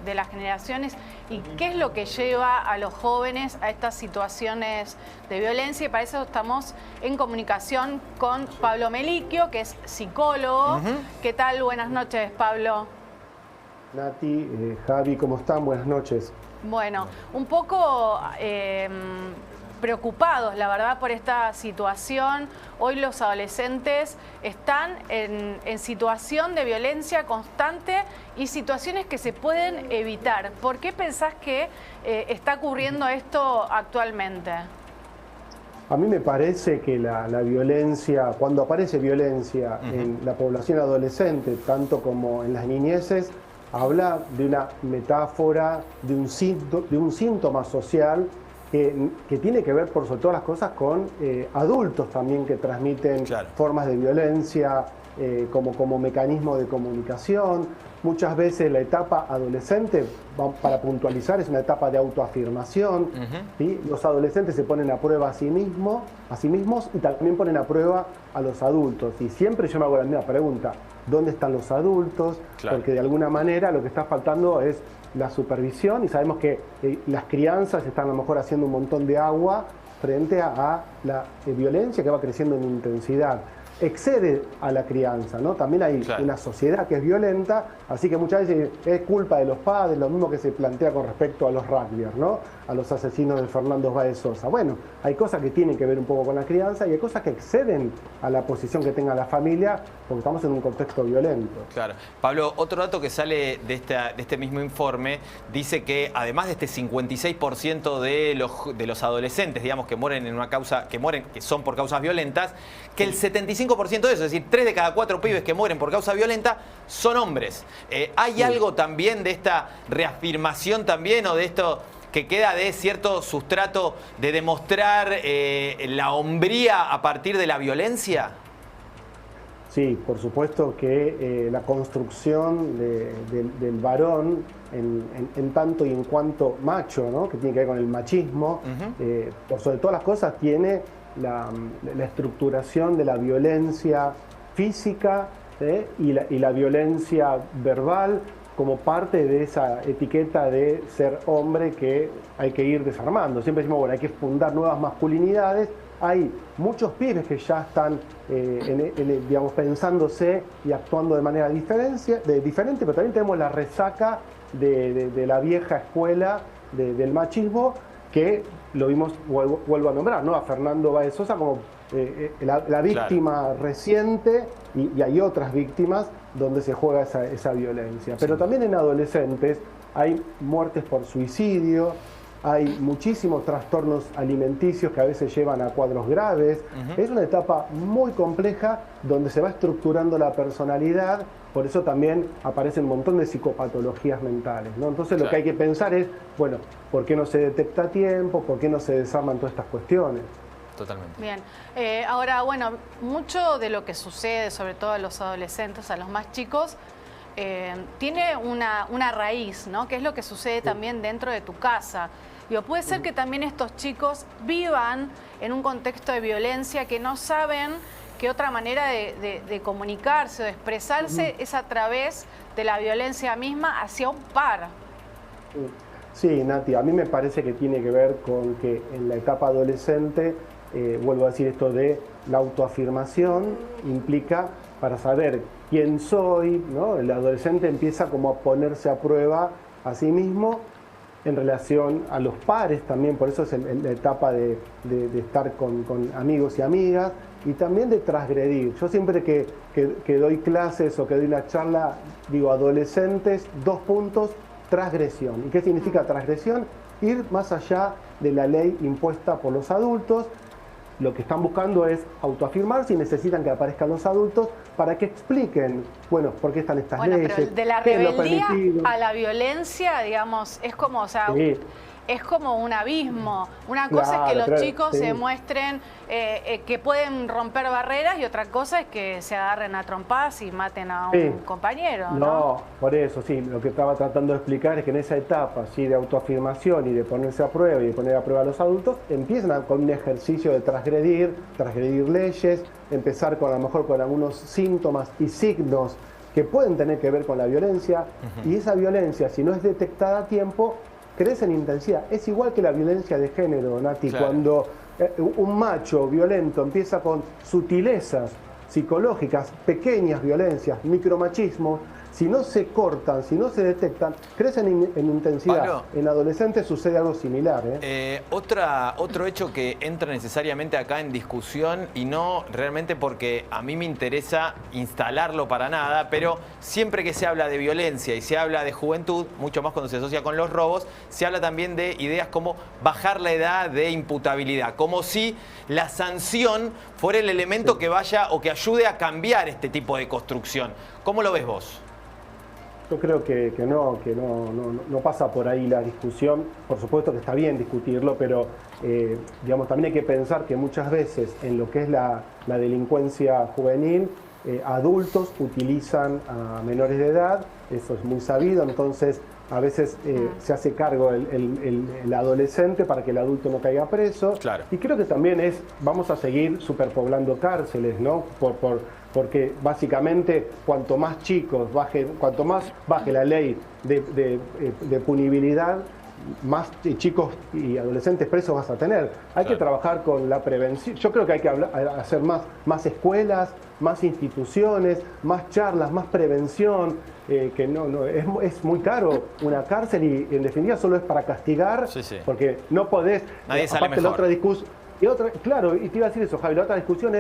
de las generaciones y qué es lo que lleva a los jóvenes a estas situaciones de violencia. Y para eso estamos en comunicación con Pablo Meliquio, que es psicólogo. ¿Qué tal? Buenas noches, Pablo. Nati, Javi, ¿cómo están? Buenas noches. Bueno, un poco preocupados, la verdad, por esta situación. Hoy los adolescentes están en situación de violencia constante y situaciones que se pueden evitar. ¿Por qué pensás que está ocurriendo esto actualmente? A mí me parece que la violencia, cuando aparece violencia en la población adolescente, tanto como en las niñeces, habla de una metáfora, de un síntoma social que tiene que ver, por sobre todas las cosas, con adultos también que transmiten formas de violencia como mecanismo de comunicación. Muchas veces la etapa adolescente, para puntualizar, es una etapa de autoafirmación. ¿Sí? Los adolescentes se ponen a prueba a sí mismos y también ponen a prueba a los adultos. Y siempre yo me hago la misma pregunta: ¿dónde están los adultos? Porque de alguna manera lo que está faltando es la supervisión, y sabemos que las crianzas están a lo mejor haciendo un montón de agua frente a la violencia que va creciendo en intensidad. Excede a la crianza, ¿no? También hay una sociedad que es violenta, así que muchas veces es culpa de los padres, lo mismo que se plantea con respecto a los rugbyers, ¿no? A los asesinos de Fernando Báez Sosa. Bueno, hay cosas que tienen que ver un poco con la crianza y hay cosas que exceden a la posición que tenga la familia, porque estamos en un contexto violento. Claro. Pablo, otro dato que sale de este mismo informe dice que además de este 56% de los adolescentes, digamos, que mueren en una causa, que son por causas violentas, que el 75% de eso, es decir, 3 de cada 4 pibes que mueren por causa violenta son hombres. ¿Hay algo también de esta reafirmación también o de esto que queda de cierto sustrato de demostrar la hombría a partir de la violencia? Sí, por supuesto que la construcción del varón en tanto y en cuanto macho, ¿no? Que tiene que ver con el machismo, por sobre todas las cosas tiene la estructuración de la violencia física y la violencia verbal como parte de esa etiqueta de ser hombre que hay que ir desarmando. Siempre decimos, bueno, hay que fundar nuevas masculinidades. Hay muchos pibes que ya están digamos, pensándose y actuando de manera diferente, pero también tenemos la resaca de la vieja escuela del machismo, que lo vimos, vuelvo a nombrar, ¿no? A Fernando Báez Sosa como la víctima reciente, y hay otras víctimas donde se juega esa violencia. Pero también en adolescentes hay muertes por suicidio, hay muchísimos trastornos alimenticios que a veces llevan a cuadros graves. Es una etapa muy compleja donde se va estructurando la personalidad, por eso también aparecen un montón de psicopatologías mentales, ¿no? Entonces lo que hay que pensar es, bueno, ¿por qué no se detecta a tiempo? ¿Por qué no se desarman todas estas cuestiones? Totalmente. Bien. Ahora, bueno, mucho de lo que sucede, sobre todo a los adolescentes, a los más chicos, tiene una raíz, ¿no? Que es lo que sucede también dentro de tu casa. Digo, puede ser que también estos chicos vivan en un contexto de violencia, que no saben que otra manera de comunicarse o de expresarse es a través de la violencia misma hacia un par. Sí, Nati, a mí me parece que tiene que ver con que en la etapa adolescente, vuelvo a decir esto de la autoafirmación, implica para saber quién soy, ¿no? El adolescente empieza como a ponerse a prueba a sí mismo en relación a los pares también, por eso es la etapa de estar con amigos y amigas, y también de transgredir. Yo siempre que doy clases o que doy una charla, digo, adolescentes, 2 puntos, transgresión. ¿Y qué significa transgresión? Ir más allá de la ley impuesta por los adultos. Lo que están buscando es autoafirmarse y necesitan que aparezcan los adultos para que expliquen, bueno, por qué están estas leyes. Pero de la rebeldía a la violencia, digamos, es como, o sea, es como un abismo. Una cosa es que los chicos se muestren que pueden romper barreras, y otra cosa es que se agarren a trompadas y maten a un compañero, ¿no? No, por eso sí, lo que estaba tratando de explicar es que en esa etapa sí, de autoafirmación y de ponerse a prueba y de poner a prueba a los adultos, empiezan con un ejercicio de transgredir leyes, empezar con a lo mejor con algunos síntomas y signos que pueden tener que ver con la violencia, y esa violencia, si no es detectada a tiempo, crece en intensidad. Es igual que la violencia de género, Nati, Claro. cuando un macho violento empieza con sutilezas psicológicas, pequeñas violencias, micromachismos, si no se cortan, si no se detectan, crecen en intensidad. Pablo. En adolescentes sucede algo similar. Otro hecho que entra necesariamente acá en discusión, y no realmente porque a mí me interesa instalarlo para nada, pero siempre que se habla de violencia y se habla de juventud, mucho más cuando se asocia con los robos, se habla también de ideas como bajar la edad de imputabilidad, como si la sanción fuera el elemento que vaya o que ayude a cambiar este tipo de construcción. ¿Cómo lo ves vos? Yo creo que no pasa por ahí la discusión. Por supuesto que está bien discutirlo, pero digamos, también hay que pensar que muchas veces en lo que es la delincuencia juvenil, adultos utilizan a menores de edad, eso es muy sabido, entonces a veces se hace cargo el adolescente para que el adulto no caiga preso. Claro. Y creo que también vamos a seguir superpoblando cárceles, ¿no? Porque básicamente cuanto más chicos cuanto más baje la ley de punibilidad, más chicos y adolescentes presos vas a tener. Hay que trabajar con la prevención. Yo creo que hay que hacer más escuelas, más instituciones, más charlas, más prevención, que es muy caro una cárcel y en definitiva solo es para castigar, Sí. porque no podés. Nadie sale aparte la mejor. otra discusión. Claro, y te iba a decir eso, Javi, la otra discusión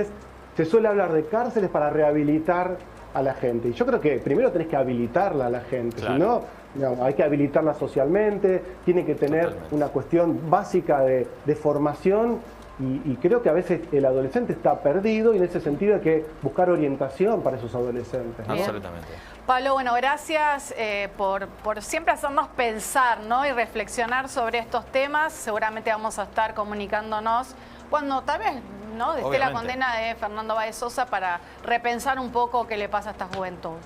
se suele hablar de cárceles para rehabilitar a la gente. Y yo creo que primero tenés que habilitarla a la gente, Claro. si no, hay que habilitarla socialmente, tiene que tener Totalmente. una cuestión básica de formación y creo que a veces el adolescente está perdido y en ese sentido hay que buscar orientación para esos adolescentes, ¿no? Bien. Absolutamente. Pablo, bueno, gracias por siempre hacernos pensar, ¿no? Y reflexionar sobre estos temas. Seguramente vamos a estar comunicándonos cuando tal vez, ¿no? Esté la Obviamente. condena de Fernando Báez Sosa para repensar un poco qué le pasa a esta juventud.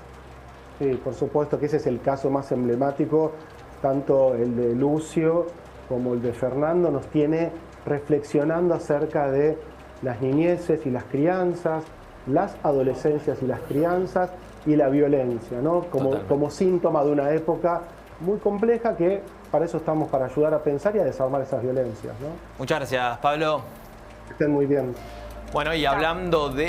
Sí, por supuesto que ese es el caso más emblemático, tanto el de Lucio como el de Fernando nos tiene reflexionando acerca de las niñeces y las crianzas, las adolescencias y las crianzas y la violencia, ¿no? Como síntoma de una época muy compleja que para eso estamos, para ayudar a pensar y a desarmar esas violencias, ¿no? Muchas gracias, Pablo. Que estén muy bien. Bueno, y hablando de